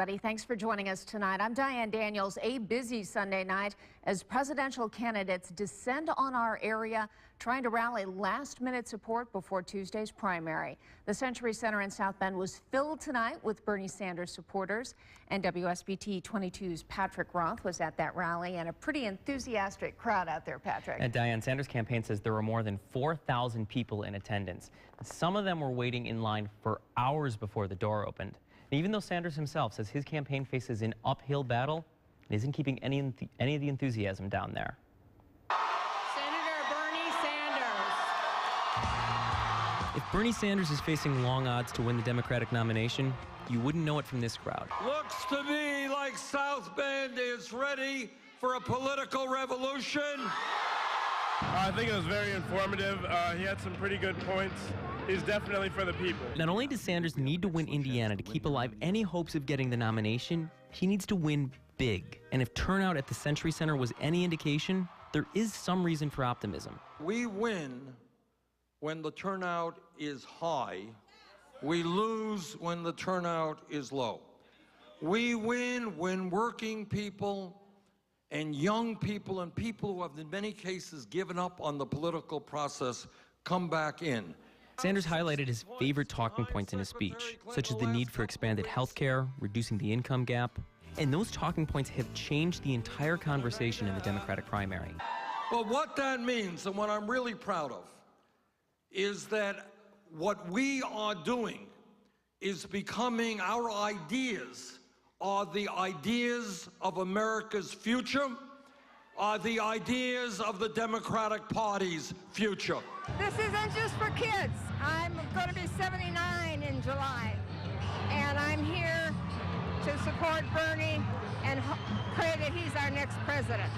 Thanks for joining us tonight. I'm Diane Daniels. A busy Sunday night as presidential candidates descend on our area, trying to rally last-minute support before Tuesday's primary. The Century Center in South Bend was filled tonight with Bernie Sanders supporters, and WSBT-22's Patrick Roth was at that rally, and a pretty enthusiastic crowd out there, Patrick. And Diane, Sanders' campaign says there were more than 4,000 people in attendance. Some of them were waiting in line for hours before the door opened. And even though Sanders himself says his campaign faces an uphill battle, it isn't keeping any of the enthusiasm down there. Senator Bernie Sanders. If Bernie Sanders is facing long odds to win the Democratic nomination, you wouldn't know it from this crowd. Looks to me like South Bend is ready for a political revolution. I think it was very informative. He had some pretty good points. He's definitely for the people. Not only does Sanders need to win Indiana to keep alive any hopes of getting the nomination, he needs to win big. And if turnout at the Century Center was any indication, there is some reason for optimism. We win when the turnout is high. We lose when the turnout is low. We win when working people and young people and people who have in many cases given up on the political process come back in. Sanders highlighted his favorite talking points in his speech, such as the need for expanded health care, reducing the income gap, and those talking points have changed the entire conversation in the Democratic primary. But what that means, and what I'm really proud of, is that what we are doing is becoming our ideas are the ideas of America's future, are the ideas of the Democratic Party's future. This isn't just for kids. I'm going to be 79 in July, and I'm here to support Bernie and pray that he's our next president.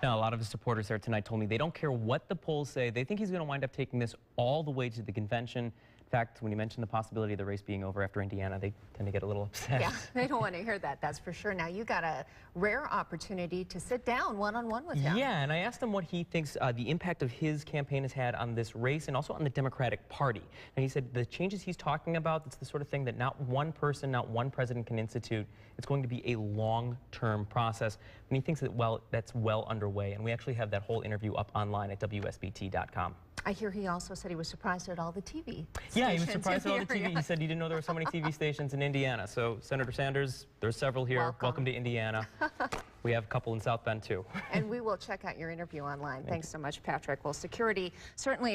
Now, a lot of his supporters there tonight told me they don't care what the polls say. They think he's going to wind up taking this all the way to the convention. In fact, when you mention the possibility of the race being over after Indiana, they tend to get a little upset. Yeah, they don't want to hear that, that's for sure. Now, you got a rare opportunity to sit down one-on-one with him. Yeah, and I asked him what he thinks the impact of his campaign has had on this race and also on the Democratic Party. And he said the changes he's talking about, it's the sort of thing that not one person, not one president can institute. It's going to be a long-term process. And he thinks that, well, that's well underway. And we actually have that whole interview up online at WSBT.com. I hear he also said he was surprised at all the TV stations. Yeah, he was surprised at all the TV. He said he didn't know there were so many TV stations in Indiana. So, Senator Sanders, there's several here. Welcome to Indiana. We have a couple in South Bend, too. And we will check out your interview online. Thanks so much, Patrick. Well, security certainly